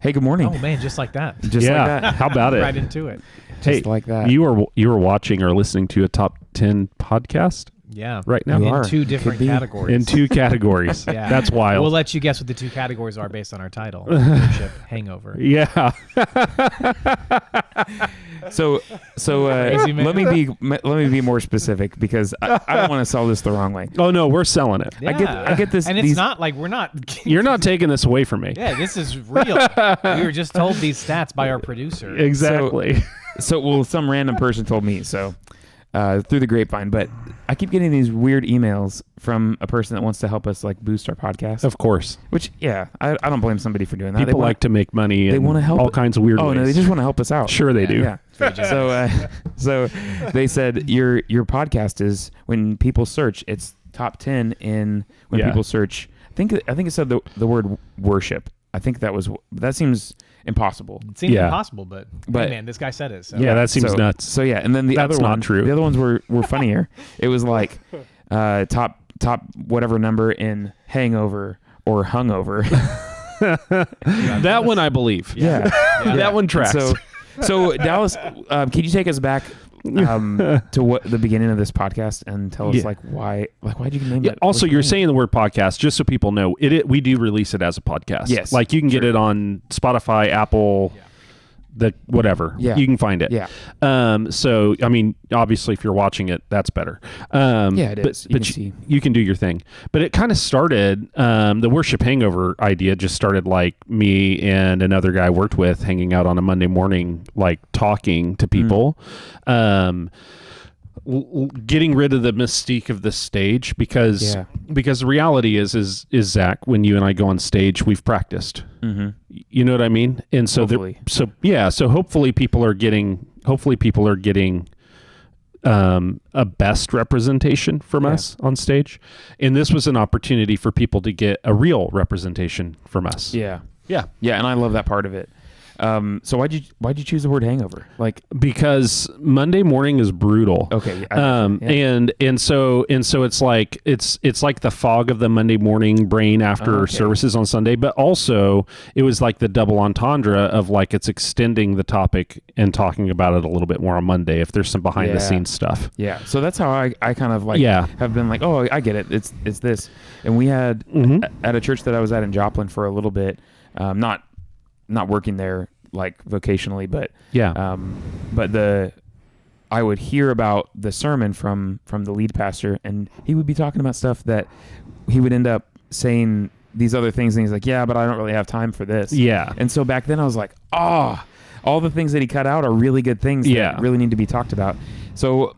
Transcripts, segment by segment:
Hey, good morning. Oh man, just like that. Just like that. How about it? Right into it. Just like that. You were watching or listening to a top 10 podcast Yeah. right now You In are. two Could different be. categories. in 2 categories. Yeah. That's wild. We'll let you guess what the 2 categories are based on our title. Worship, hangover. yeah. So Crazy man. let me be more specific because I don't want to sell this the wrong way. Oh no, we're selling it. Yeah. I get this. And it's not like we're not. You're not taking this away from me. Yeah, this is real. We were just told these stats by our producer. Exactly. So some random person told me so through the grapevine, but I keep getting these weird emails from a person that wants to help us like boost our podcast. Of course. Which I don't blame somebody for doing that. People like to make money. they in wanna help all it. kinds of weird Oh ways. no, they just want to help us out. Sure they do. Yeah. Very generous. So they said your podcast is when people search, it's top 10 in when Yeah. people search. I think it said the word worship. I think that seems impossible. It seems Yeah. impossible, but hey, man, this guy said it. So. Yeah, that seems so, nuts. So yeah, and then the That's other not one, true. The other ones were funnier. It was like top whatever number in hangover or hungover. That one I believe. Yeah. That one tracks. So Dallas, can you take us back to what the beginning of this podcast and tell us Yeah. why'd you name Yeah, it? also, What's you're the name? saying the word podcast just so people know. We do release it as a podcast. Yes, like you can get it on Spotify, Apple, the whatever. Yeah. You can find it. Yeah. So I mean, obviously, if you're watching it, that's better. Yeah, it is. You But can see. you can do your thing. But it kind of started. The worship hangover idea just started like me and another guy I worked with hanging out on a Monday morning, like talking to people. Getting rid of the mystique of the stage because the reality is Zach, when you and I go on stage, we've practiced. Mm-hmm. You know what I mean? And so Hopefully. So hopefully people are getting a best representation from us on stage, and this was an opportunity for people to get a real representation from us. Yeah. Yeah. Yeah, and I love that part of it. So why'd you choose the word hangover? Like, Because Monday morning is brutal. okay, And so it's like the fog of the Monday morning brain after Okay. services on Sunday, but also it was like the double entendre of like it's extending the topic and talking about it a little bit more on Monday if there's some behind the scenes stuff. Yeah, so that's how I kind of like have been like, oh, I get it. It's this, and we had at a church that I was at in Joplin for a little bit, not working there like vocationally, but I would hear about the sermon from the lead pastor, and he would be talking about stuff that he would end up saying these other things, and he's like, yeah, but I don't really have time for this. Yeah. And so back then I was like, all the things that he cut out are really good things that really need to be talked about. So,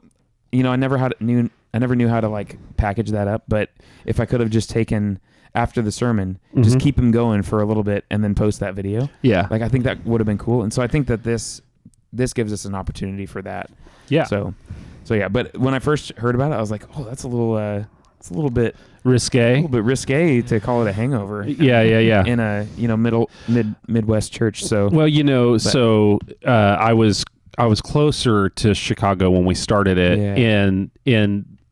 I never knew how to like package that up, but if I could have just taken after the sermon, just keep him going for a little bit and then post that video. Yeah. Like, I think that would have been cool. And so I think that this gives us an opportunity for that. Yeah. So yeah, but when I first heard about it, I was like, oh, that's a little bit Risque. risque to call it a hangover. Yeah. In a, Midwest church. So, Well, I was closer to Chicago when we started it, and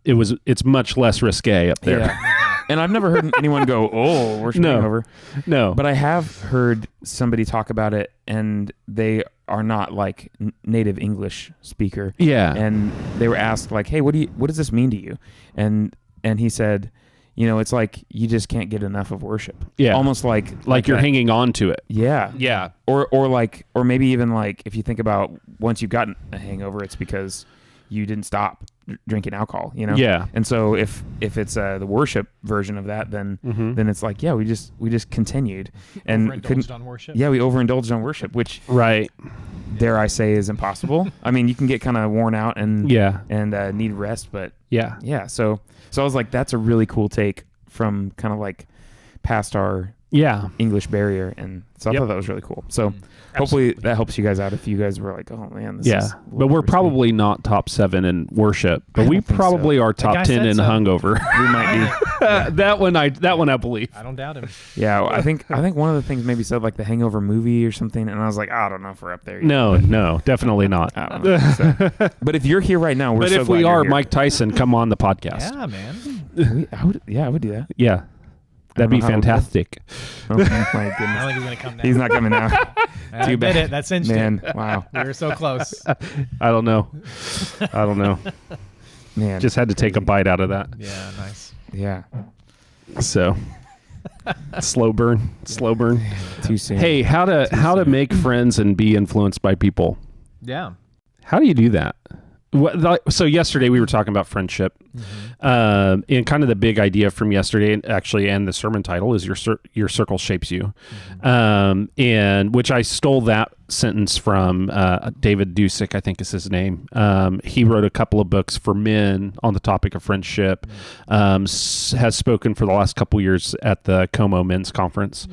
it's much less risque up there. yeah. And I've never heard anyone go, oh, worship hangover. No. But I have heard somebody talk about it, and they are not like native English speaker. Yeah. And they were asked like, hey, what does this mean to you? And he said, it's like you just can't get enough of worship. Yeah. Almost like you're that. hanging on to it. Yeah. Yeah. Or maybe even like if you think about once you've gotten a hangover, it's because you didn't stop drinking alcohol, Yeah. And so if it's the worship version of that, then it's like, yeah, we just continued and Overindulged on worship. Yeah, we overindulged on worship, which Right. dare I say is impossible. I mean, you can get kind of worn out and need rest, but Yeah. So I was like, that's a really cool take from kind of like past our English barrier, and so I thought that was really cool. So hopefully that helps you guys out if you guys were like, oh man, this is a little but we're risky. probably not top 7 in worship, but I we don't think probably so. are guy top 10 said in so. hungover. We might be. that one I believe. I don't doubt him. Yeah, I think one of the things maybe said like the Hangover movie or something, and I was like, I don't know if we're up there yet. No, definitely not. I don't know. So, but if you're here right now, we're But so if glad we you're are, here. Mike Tyson, come on the podcast. Yeah, man. I would do that. Yeah. That'd be fantastic. Oh my I goodness. don't think he's gonna come now. He's not coming now. I Too did bad. it. That cinched Man, it. wow. We were so close. I don't know. Man. Just had to take a bite out of that. Yeah, nice. Yeah. So slow burn. Too soon. Hey, how to make friends and be influenced by people? Yeah. How do you do that? So yesterday we were talking about friendship, and kind of the big idea from yesterday, and the sermon title is your circle shapes you, and which I stole that sentence from David Dusick, I think is his name. He wrote a couple of books for men on the topic of friendship. Has spoken for the last couple years at the Como Men's Conference,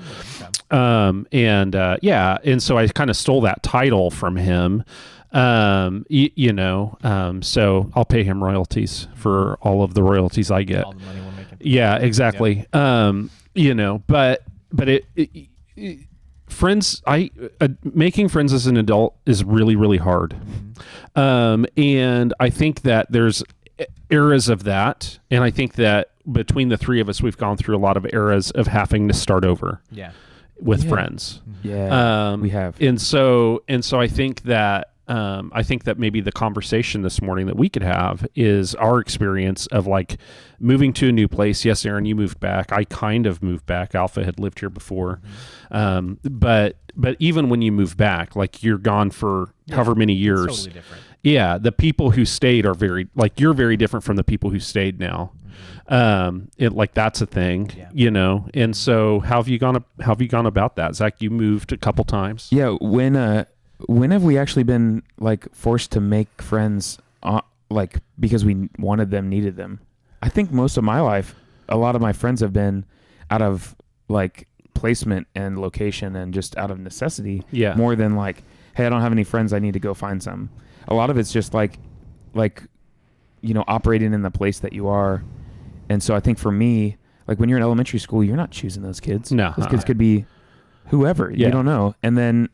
and so I kind of stole that title from him. So I'll pay him royalties for all of the royalties I get. All the money we're making. Yeah, exactly. Yep. But friends, making friends as an adult is really, really hard. And I think that there's eras of that. And I think that between the three of us, we've gone through a lot of eras of having to start over with friends. Yeah. We have. And so I think that, maybe the conversation this morning that we could have is our experience of like moving to a new place. Yes, Aaron, you moved back. I kind of moved back. Alpha had lived here before. But even when you move back, like you're gone for however many years. It's totally different. Yeah. The people who stayed are you're very different from the people who stayed now. That's a thing, And so how have you gone about that? Zach, you moved a couple times. Yeah. When have we actually been like forced to make friends because we wanted them, needed them? I think most of my life, a lot of my friends have been out of like placement and location and just out of necessity. Yeah. More than like, hey, I don't have any friends, I need to go find some. A lot of it's just like operating in the place that you are. And so I think for me, like when you're in elementary school, you're not choosing those kids. No. Those kids could be whoever. You don't know. And then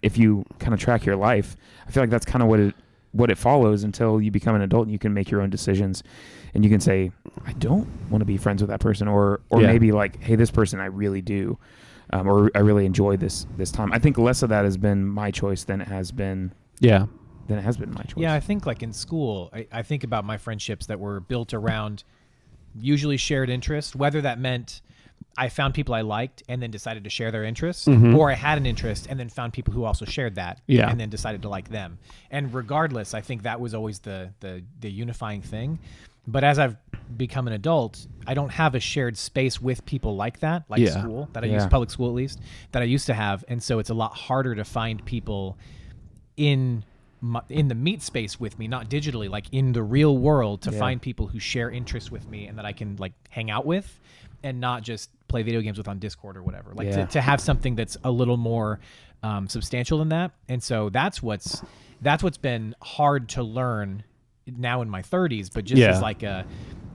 if you kind of track your life, I feel like that's kind of what it follows until you become an adult and you can make your own decisions and you can say, I don't want to be friends with that person, or maybe like, hey, this person I really do, or I really enjoy this time. I think less of that has been my choice than it has been. Yeah. Than it has been my choice. Yeah, I think like in school, I think about my friendships that were built around usually shared interest, whether that meant I found people I liked and then decided to share their interests, or I had an interest and then found people who also shared that and then decided to like them. And regardless, I think that was always the unifying thing. But as I've become an adult, I don't have a shared space with people like that, like school, that I used, public school at least, that I used to have. And so it's a lot harder to find people in the meat space with me, not digitally, like in the real world, to find people who share interests with me and that I can like hang out with and not just play video games with on Discord or whatever. Like to have something that's a little more substantial than that. And so that's what's been hard to learn now in my 30s, but just as like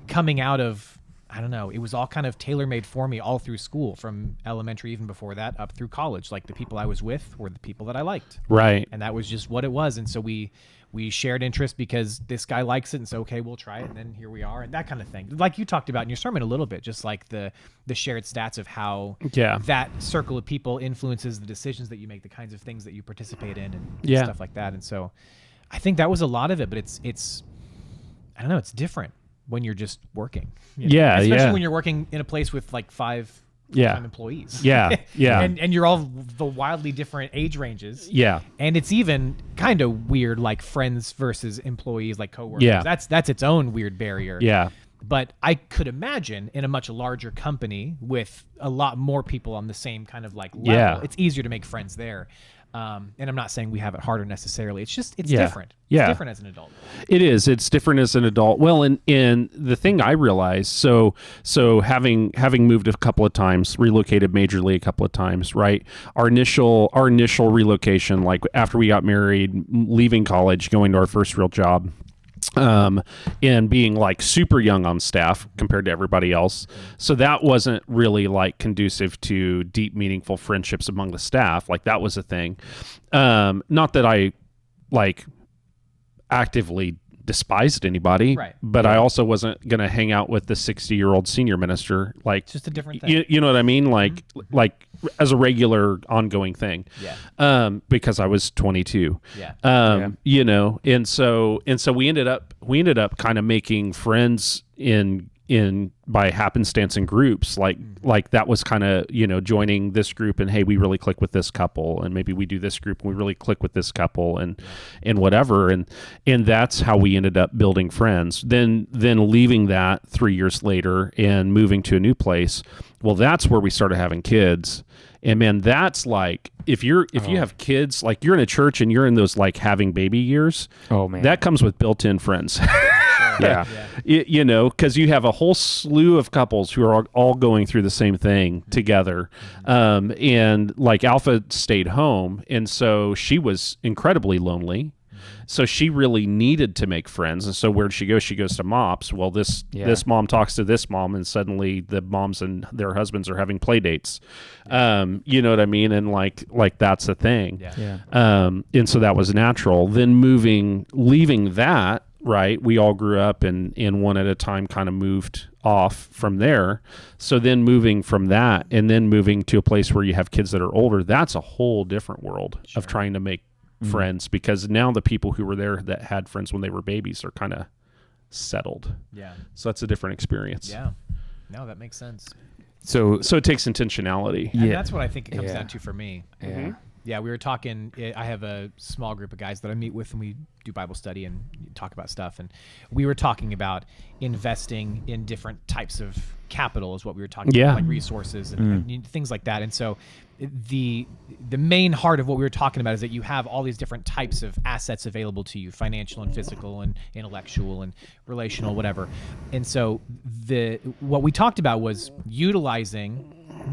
coming out of, I don't know, it was all kind of tailor-made for me all through school, from elementary, even before that, up through college. Like the people I was with were the people that I liked. Right. And that was just what it was. And so we shared interest because this guy likes it, and so okay, we'll try it, and then here we are, and that kind of thing. Like you talked about in your sermon a little bit, just like the shared stats of how that circle of people influences the decisions that you make, the kinds of things that you participate in, and stuff like that. And so I think that was a lot of it, but it's I don't know, it's different when you're just working. Especially when you're working in a place with like 5 full-time employees. And you're all the wildly different age ranges. And it's even kind of weird, like friends versus employees, like coworkers. That's its own weird barrier. But I could imagine in a much larger company with a lot more people on the same kind of like level, it's easier to make friends there. And I'm not saying we have it harder necessarily. It's just, it's different. It's different as an adult. It is. It's different as an adult. Well, and the thing I realized, so having moved a couple of times, relocated majorly a couple of times, right? Our initial relocation, like after we got married, leaving college, going to our first real job, and being like super young on staff compared to everybody else. So that wasn't really like conducive to deep, meaningful friendships among the staff. Like that was a thing. Not that I like actively despised anybody, Right. but I also wasn't going to hang out with the 60-year-old senior minister. Like, It's just a different thing. you know what I mean? Like as a regular ongoing thing. Yeah. Because I was 22. Yeah. You know, and so we ended up kind of making friends in by happenstance in groups, like that was kind of, you know, joining this group and, hey, we really click with this couple, and maybe we do this group and we really click with this couple, and whatever, and that's how we ended up building friends. Then leaving that 3 years later and moving to a new place, well, that's where we started having kids. And man, that's like, if you have kids, like you're in a church and you're in those like having baby years, Oh man. that comes with built-in friends. yeah. You know, because you have a whole slew of couples who are all going through the same thing together. And like Alpha stayed home, and so she was incredibly lonely. So she really needed to make friends. And so where'd she go? She goes to MOPS. Well, this mom talks to this mom, and suddenly the moms and their husbands are having play dates. You know what I mean? And like that's a thing. Yeah. And so that was natural. Then leaving that, right? We all grew up and one at a time kind of moved off from there. So then moving from that and then moving to a place where you have kids that are older, that's a whole different world of trying to make friends, because now the people who were there that had friends when they were babies are kind of settled. Yeah. So that's a different experience. Yeah. No, that makes sense. So it takes intentionality. And Yeah. that's what I think it comes Yeah. down to for me. yeah. Yeah, we were talking. I have a small group of guys that I meet with, and we do Bible study and talk about stuff. And we were talking about investing in different types of capital, is what we were talking Yeah. about, like resources and things like that. And so, the main heart of what we were talking about is that you have all these different types of assets available to you: financial and physical and intellectual and relational, whatever. And so, what we talked about was utilizing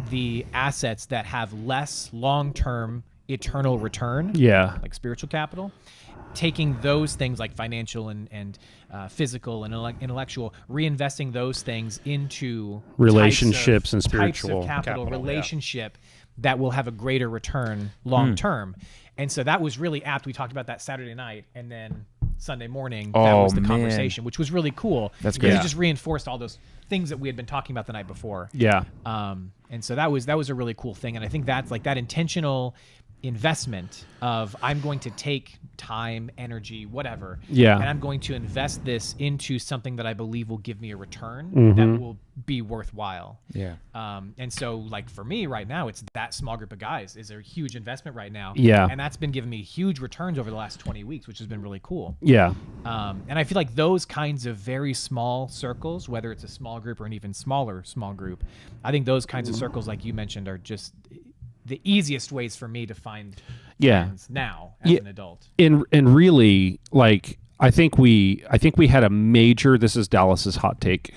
the assets that have less long-term eternal return, Yeah. like spiritual capital, taking those things like financial and physical and intellectual, reinvesting those things into Relationships and types spiritual of capital capital, relationship that will have a greater return long term. And so that was really apt. We talked about that Saturday night, and then Sunday morning that Oh, was the man. conversation, which was really cool. That's because great. it just reinforced all those things that we had been talking about the night before. Yeah. And so that was a really cool thing. And I think that's like that intentional investment of, I'm going to take time, energy, whatever, Yeah. and I'm going to invest this into something that I believe will give me a return that will be worthwhile. Yeah. And so, like, for me right now, it's that small group of guys is a huge investment right now. Yeah. And that's been giving me huge returns over the last 20 weeks, which has been really cool. Yeah. And I feel like those kinds of very small circles, whether it's a small group or an even smaller small group, I think those kinds of circles, like you mentioned, are just the easiest ways for me to find friends now as an adult. And really, like, I think we had a major, this is Dallas's hot take.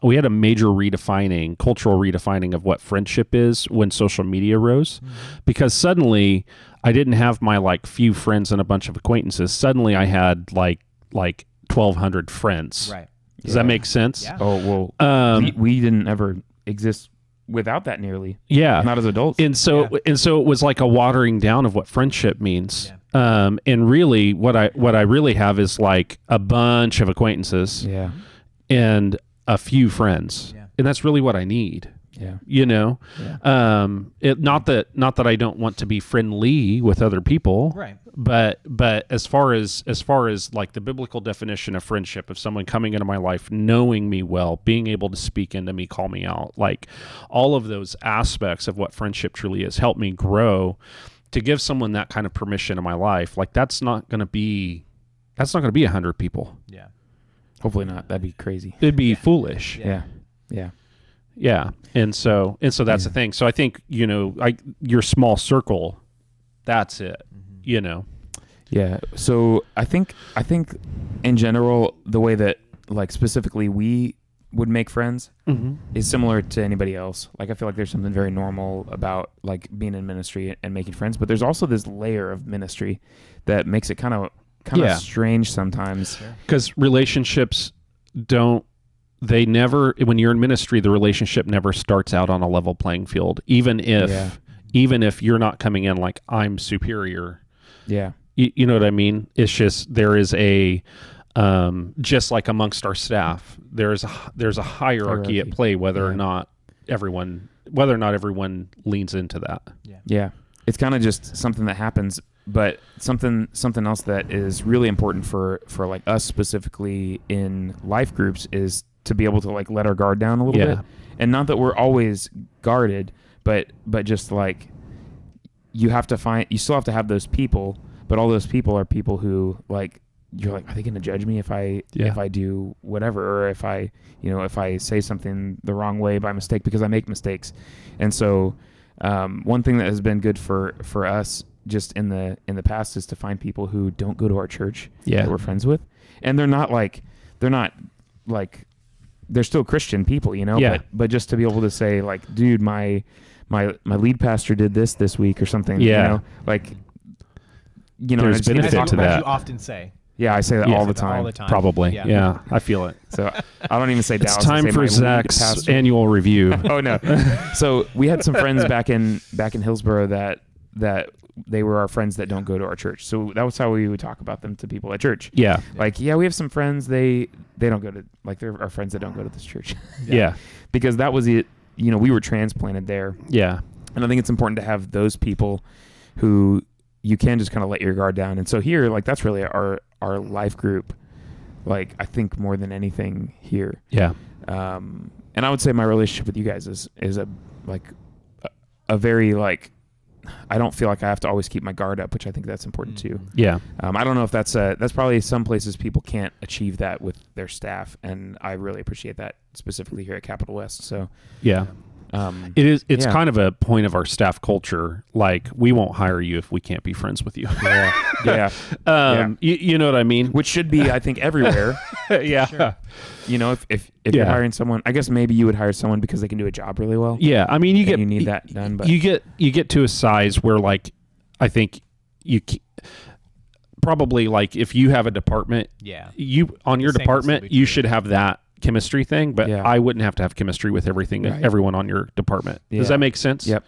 We had a major cultural redefining of what friendship is when social media rose, because suddenly I didn't have my like few friends and a bunch of acquaintances. Suddenly I had like 1,200 friends. Right. Does that make sense? Yeah. Oh well. We didn't ever exist without that nearly. Yeah. Not as adults. And so it was like a watering down of what friendship means. Yeah. And really what I really have is like a bunch of acquaintances yeah. and a few friends. Yeah. And that's really what I need. Yeah. You know, Yeah. not that I don't want to be friendly with other people, Right. But as far as like the biblical definition of friendship, of someone coming into my life, knowing me well, being able to speak into me, call me out, like all of those aspects of what friendship truly is, help me grow. To give someone that kind of permission in my life, like that's not going to be 100 people. Yeah. Hopefully not. That'd be crazy. It'd be foolish. Yeah. Yeah. Yeah. And so that's the thing. So I think, you know, your small circle, that's it, you know? Yeah. So I think in general, the way that like specifically we would make friends is similar to anybody else. Like I feel like there's something very normal about like being in ministry and making friends, but there's also this layer of ministry that makes it kind of Yeah. strange sometimes. Because relationships when you're in ministry, the relationship never starts out on a level playing field. Even if you're not coming in like I'm superior, Yeah. you know what I mean? It's just, there is a just like amongst our staff, there's a hierarchy at play, whether or not everyone leans into that. Yeah. It's kind of just something that happens, but something else that is really important for like us specifically in life groups is to be able to like let our guard down a little bit. And not that we're always guarded, but just like you still have to have those people, but all those people are people who like, you're like, are they going to judge me if I do whatever, or if I say something the wrong way by mistake, because I make mistakes. And so one thing that has been good for us just in the past is to find people who don't go to our church that we're friends with, and they're not like they're still Christian people, but just to be able to say like, dude, my lead pastor did this week or something, like, there's benefit to that. You often say. Yeah, I say that all the time. Probably. Yeah, I feel it. So I don't even say Dallas. It's time for Zach's annual review. Oh no. So we had some friends back in Hillsboro that they were our friends that don't go to our church. So that was how we would talk about them to people at church. Yeah. Like, we have some friends, they don't go to, like, they're our friends that don't go to this church. Yeah. Because that was it, we were transplanted there. Yeah. And I think it's important to have those people who you can just kind of let your guard down. And so here, like, that's really our life group, like, I think more than anything here. Yeah. And I would say my relationship with you guys is a very, like, I don't feel like I have to always keep my guard up, which I think that's important too. Yeah. I don't know if that's probably some places people can't achieve that with their staff, and I really appreciate that specifically here at Capital West. So yeah. It's kind of a point of our staff culture. Like, we won't hire you if we can't be friends with you. Yeah. You know what I mean? Which should be, I think, everywhere. Yeah. Sure. If you're hiring someone, I guess maybe you would hire someone because they can do a job really well. Yeah. I mean, you need that done, but you get to a size where, like, I think you probably, like, if you have a department, you on your department, you should have that chemistry thing, but I wouldn't have to have chemistry with everyone on your department. Does that make sense? Yep.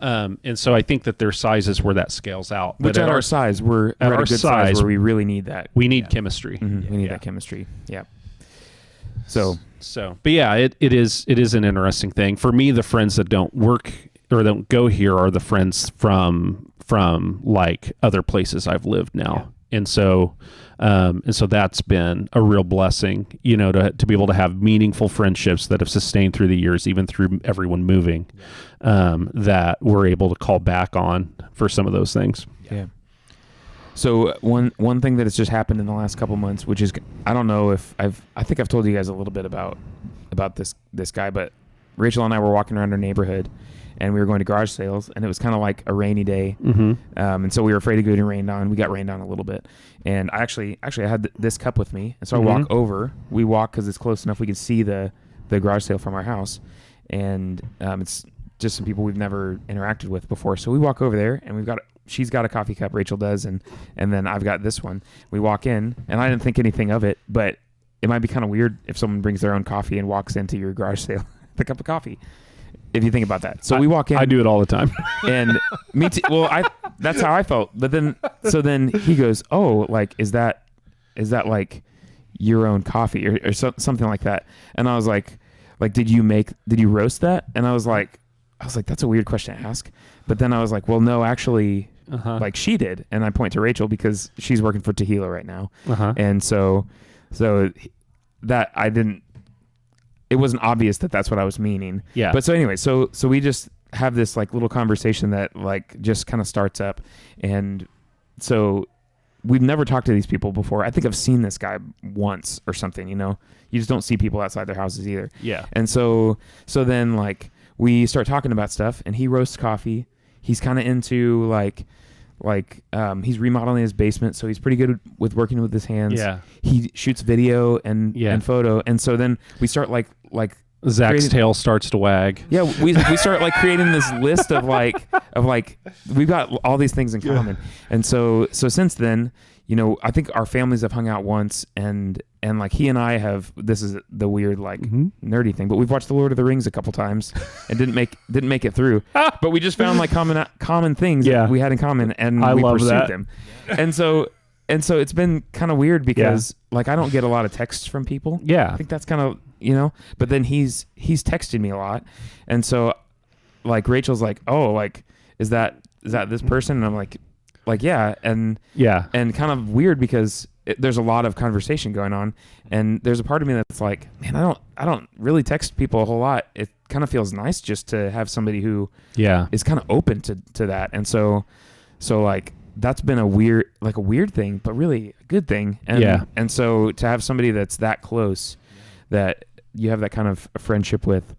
And so I think that there's sizes where that scales out. But at our size, we're at a good size where we really need that. We need chemistry. Mm-hmm. We need that chemistry. Yeah. So, but yeah, it is an interesting thing for me. The friends that don't work or don't go here are the friends from like other places I've lived now. And so that's been a real blessing, to be able to have meaningful friendships that have sustained through the years, even through everyone moving, that we're able to call back on for some of those things. Yeah. So one thing that has just happened in the last couple months, which is, I don't know if I think I've told you guys a little bit about this guy, but Rachel and I were walking around our neighborhood, and we were going to garage sales, and it was kind of like a rainy day. Mm-hmm. And so we were afraid of getting rained on. We got rained on a little bit. And I actually I had this cup with me. And so I walk over. We walk because it's close enough we could see the garage sale from our house. And it's just some people we've never interacted with before. So we walk over there, and she's got a coffee cup, Rachel does, and then I've got this one. We walk in, and I didn't think anything of it, but it might be kind of weird if someone brings their own coffee and walks into your garage sale with a cup of coffee, if you think about that. So we walk in. I do it all the time. And me too. Well, that's how I felt. But then he goes, "Oh, like, is that like your own coffee or something like that?" And I was like, did you roast that? And I was like, that's a weird question to ask. But then I was like, well, no, actually, like, she did. And I point to Rachel because she's working for Tehillah right now. And so that I didn't. It wasn't obvious that that's what I was meaning. Yeah. But so anyway, so we just have this like little conversation that like just kind of starts up. And so we've never talked to these people before. I think I've seen this guy once or something, You just don't see people outside their houses either. Yeah. And so then like we start talking about stuff, and he roasts coffee. He's kind of into like he's remodeling his basement, so he's pretty good with working with his hands. Yeah. He shoots video and photo, and so then we start like Zach's tail starts to wag. Yeah, we start like creating this list of like we've got all these things in common. And so since then, I think our families have hung out once, and like he and I have, this is the weird like nerdy thing, but we've watched The Lord of the Rings a couple times and didn't make it through. But we just found like common things that we had in common, and we pursued them. And so and so it's been kind of weird because like I don't get a lot of texts from people. Yeah. I think that's kind of, but then he's texted me a lot. And so like Rachel's like, "Oh, like is that this person?" And I'm like yeah, and kind of weird because there's a lot of conversation going on, and there's a part of me that's like, man, I don't really text people a whole lot. It kind of feels nice just to have somebody who is kind of open to that. And so like that's been a weird thing, but really a good thing. And so to have somebody that's that close, that you have that kind of a friendship with,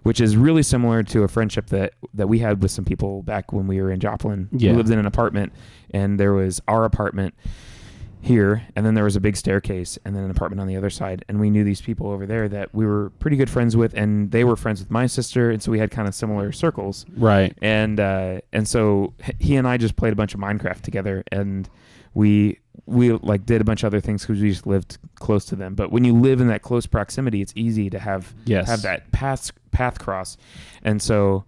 which is really similar to a friendship that we had with some people back when we were in Joplin. We lived in an apartment, and there was our apartment here, and then there was a big staircase, and then an apartment on the other side. And we knew these people over there that we were pretty good friends with, and they were friends with my sister, and so we had kind of similar circles. Right. And so he and I just played a bunch of Minecraft together, and we like did a bunch of other things because we just lived close to them. But when you live in that close proximity, it's easy to have that path cross. And so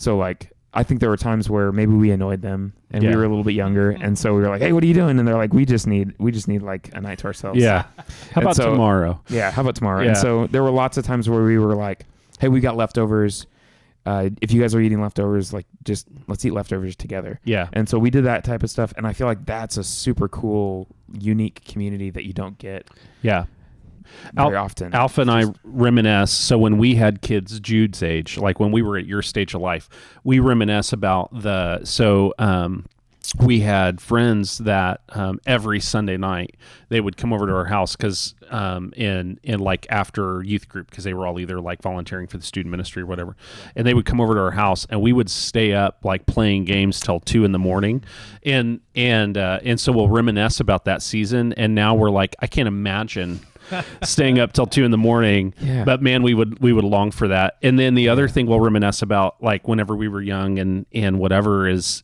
like I think there were times where maybe we annoyed them, and we were a little bit younger, and so we were like, "Hey, what are you doing?" And they're like, "We just need like a night to ourselves." Yeah. How about tomorrow? Yeah. How about tomorrow? Yeah. And so there were lots of times where we were like, "Hey, we got leftovers. If you guys are eating leftovers, like just let's eat leftovers together." Yeah. And so we did that type of stuff, and I feel like that's a super cool, unique community that you don't get. Yeah. Very often. Alpha and I reminisce. So when we had kids Jude's age, like when we were at your stage of life, we reminisce about we had friends that every Sunday night they would come over to our house because in like after youth group, because they were all either like volunteering for the student ministry or whatever, and they would come over to our house and we would stay up like playing games till 2 a.m. and so we'll reminisce about that season. And now we're like, I can't imagine staying up till 2 a.m. Yeah. But man, we would long for that. And then the other thing we'll reminisce about, like whenever we were young and whatever is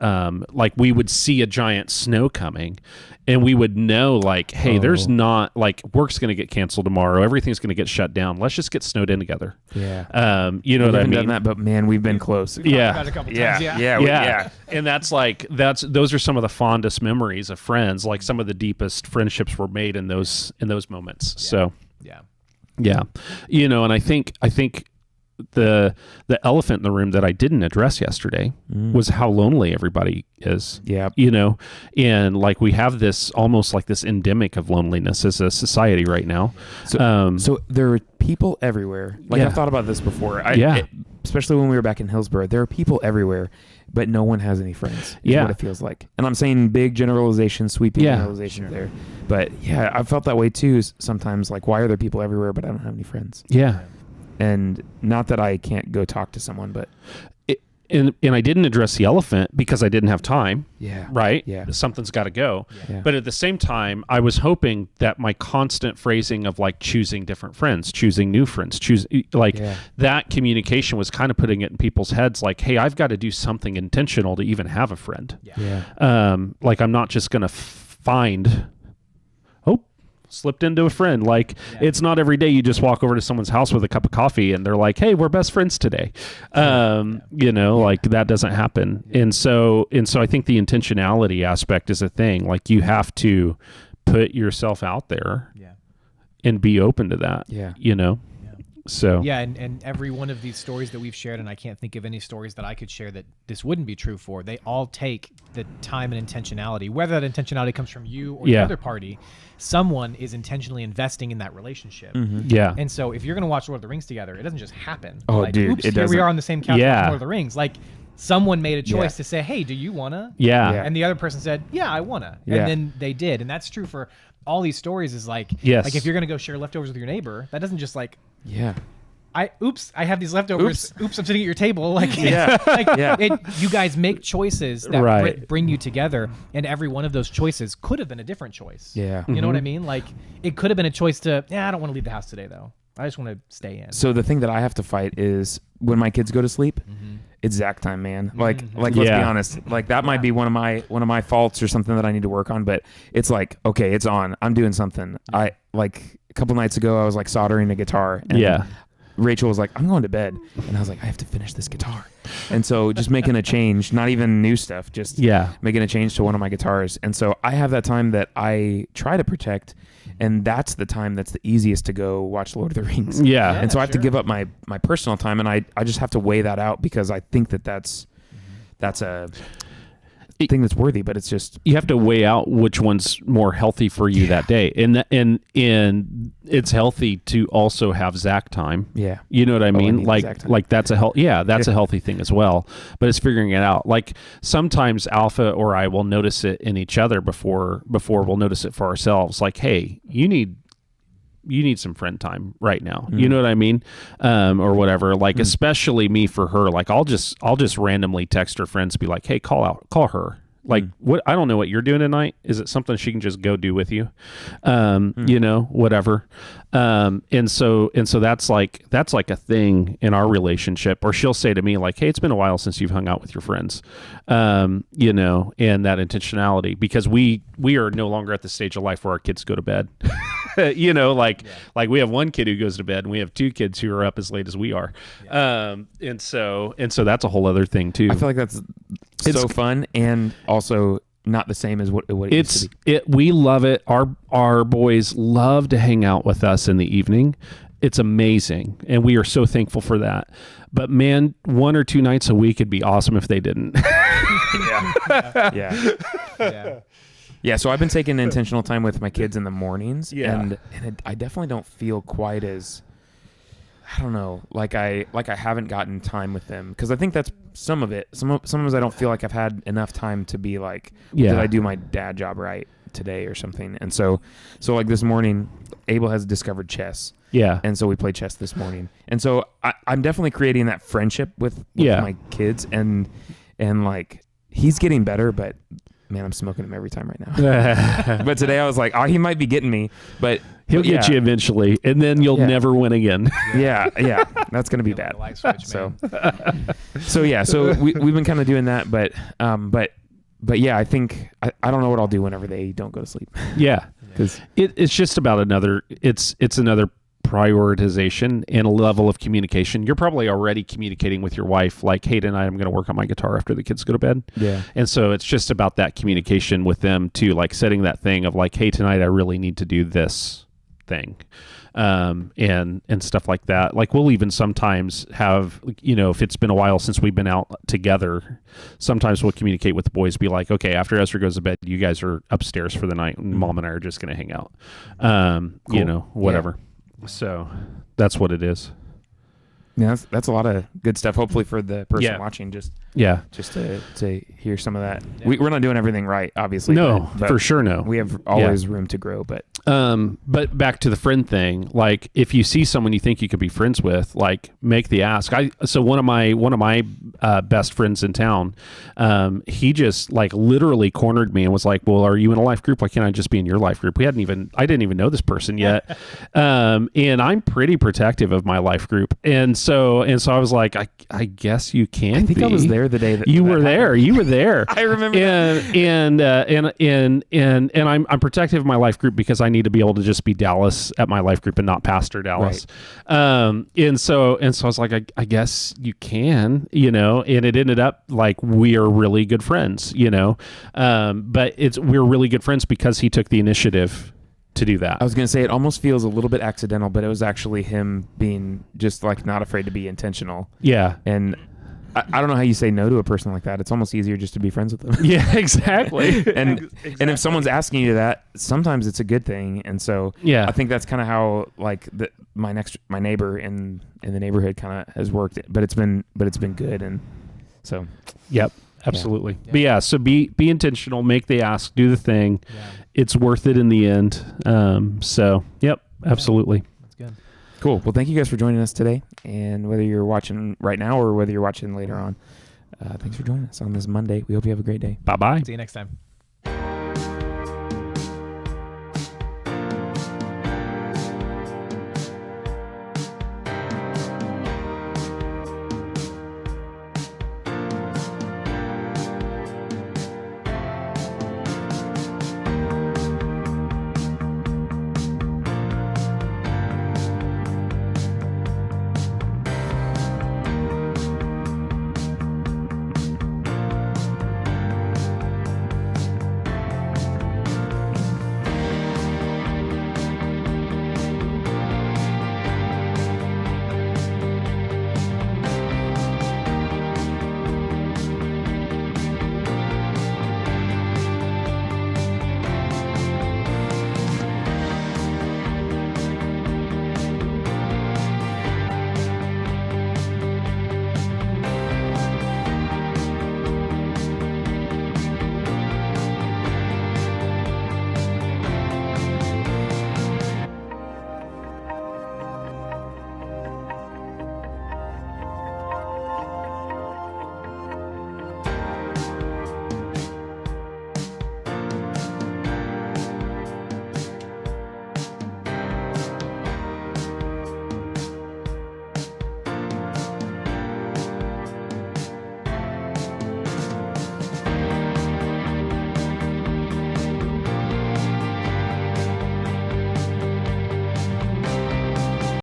like we would see a giant snow coming, and we would know like, hey, there's not like work's going to get canceled tomorrow. Everything's going to get shut down. Let's just get snowed in together. Yeah. You know what I mean? Done that, but man, we've been close. About a couple times, Yeah. And those are some of the fondest memories of friends. Like some of the deepest friendships were made in those moments. Yeah. So yeah. And I think the elephant in the room that I didn't address yesterday was how lonely everybody is. Yeah. And like we have this almost like this endemic of loneliness as a society right now. So there are people everywhere. Like I've thought about this before. Especially when we were back in Hillsborough, there are people everywhere, but no one has any friends. Is what it feels like. And I'm saying big generalizations, sweeping generalizations there. But yeah, I've felt that way too sometimes. Like, why are there people everywhere, but I don't have any friends? Yeah. And not that I can't go talk to someone, but and I didn't address the elephant because I didn't have time. Yeah. Right? Yeah. Something's got to go. Yeah. But at the same time, I was hoping that my constant phrasing of like choosing different friends, choosing new friends, that communication was kind of putting it in people's heads like, hey, I've got to do something intentional to even have a friend. Yeah. Like I'm not just going to find slipped into a friend. Like it's not every day you just walk over to someone's house with a cup of coffee and they're like, hey, we're best friends today. Like that doesn't happen. And so I think the intentionality aspect is a thing. Like you have to put yourself out there and be open to that. Yeah. So and every one of these stories that we've shared, and I can't think of any stories that I could share that this wouldn't be true for, they all take the time and intentionality. Whether that intentionality comes from you or the other party, someone is intentionally investing in that relationship. Mm-hmm. Yeah. And so if you're going to watch Lord of the Rings together, it doesn't just happen. Oh, like, dude, oops, it here we doesn't. are on the same couch watching Lord of the Rings. Like someone made a choice to say, hey, do you want to? Yeah. Yeah. And the other person said, yeah, I want to. Yeah. And then they did. And that's true for all these stories is like, Yes. like if you're going to go share leftovers with your neighbor, that doesn't just like, Yeah. I have these leftovers. Oops, I'm sitting at your table. Like, Yeah. you guys make choices that Right. bring you together, and every one of those choices could have been a different choice. Yeah. You know what I mean? Like, it could have been a choice to, I don't want to leave the house today though. I just want to stay in. So the thing that I have to fight is when my kids go to sleep, it's Zach time, man. Like let's be honest. Like that might be one of my faults or something that I need to work on, but it's like, okay, it's on. I'm doing something. I like a couple nights ago I was like soldering a guitar and Rachel was like, I'm going to bed. And I was like, I have to finish this guitar. And so just making a change, not even new stuff, just making a change to one of my guitars. And so I have that time that I try to protect, and that's the time that's the easiest to go watch Lord of the Rings. Yeah. And so I have to give up my personal time, and I just have to weigh that out, because I think that's a thing that's worthy, but it's just, you have to weigh out which one's more healthy for you that day, and it's healthy to also have Zach time. Yeah, you know what I mean. Like that's a a healthy thing as well. But it's figuring it out. Like sometimes Alpha or I will notice it in each other before we'll notice it for ourselves. Like, hey, you need some friend time right now. You know what I mean? Or whatever. Like, especially me for her, like I'll just randomly text her friends, be like, hey, call her. Like, what? I don't know what you're doing tonight. Is it something she can just go do with you? You know, whatever. And so that's like a thing in our relationship. Or she'll say to me like, hey, it's been a while since you've hung out with your friends. You know, and that intentionality, because we are no longer at the stage of life where our kids go to bed. You know, like we have one kid who goes to bed, and we have two kids who are up as late as we are. And so that's a whole other thing too. I feel like that's so fun, and also not the same as what it used to be. We love it. Our boys love to hang out with us in the evening. It's amazing, and we are so thankful for that. But man, 1 or 2 nights a week would be awesome if they didn't. Yeah, so I've been taking intentional time with my kids in the mornings, and I definitely don't feel quite as, I don't know, like I haven't gotten time with them, because I think that's some of it. Sometimes I don't feel like I've had enough time to be like, did I do my dad job right today or something? And so like this morning, Abel has discovered chess. Yeah. And so we played chess this morning. And so I'm definitely creating that friendship with my kids, and like he's getting better, but man, I'm smoking him every time right now. But today I was like, he might be getting me, but he'll get you eventually, and then you'll never win again. Yeah, that's gonna be bad. So we've been kind of doing that, but yeah, I think I don't know what I'll do whenever they don't go to sleep. Yeah, because it's just about another prioritization and a level of communication. You're probably already communicating with your wife like, hey, tonight I'm going to work on my guitar after the kids go to bed. Yeah. And so it's just about that communication with them too, like setting that thing of like, hey, tonight I really need to do this thing. And stuff like that. Like we'll even sometimes have, you know, if it's been a while since we've been out together, sometimes we'll communicate with the boys, be like, okay, after Ezra goes to bed, you guys are upstairs for the night, and Mom and I are just going to hang out. Cool. You know, whatever. Yeah. So that's what it is. Yeah, that's a lot of good stuff. Hopefully for the person watching, just to hear some of that. Yeah. We're not doing everything right, obviously. No, but for sure, no. We have always room to grow, but back to the friend thing. Like, if you see someone you think you could be friends with, like, make the ask. So one of my best friends in town, he just like literally cornered me and was like, "Well, are you in a life group? Why can't I just be in your life group?" I didn't even know this person yet, and I'm pretty protective of my life group, and so I was like, I guess you can. I think I was there the day that you were there. You were there. I remember. And I'm protective of my life group because I need to be able to just be Dallas at my life group and not Pastor Dallas. Right. And so I was like, I guess you can, you know. And it ended up like we are really good friends, you know. But we're really good friends because he took the initiative to do that. I was going to say it almost feels a little bit accidental, but it was actually him being just like not afraid to be intentional. Yeah. And I don't know how you say no to a person like that. It's almost easier just to be friends with them. Yeah, exactly. And if someone's asking you that, sometimes it's a good thing. And so I think that's kind of how like my neighbor in the neighborhood kind of has worked, but it's been good. And so, yep. Absolutely. Yeah. But yeah, so be intentional, make the ask, do the thing. Yeah. It's worth it in the end. So, yep, absolutely. That's good. Cool. Well, thank you guys for joining us today. And whether you're watching right now or whether you're watching later on, thanks for joining us on this Monday. We hope you have a great day. Bye-bye. See you next time. Bye.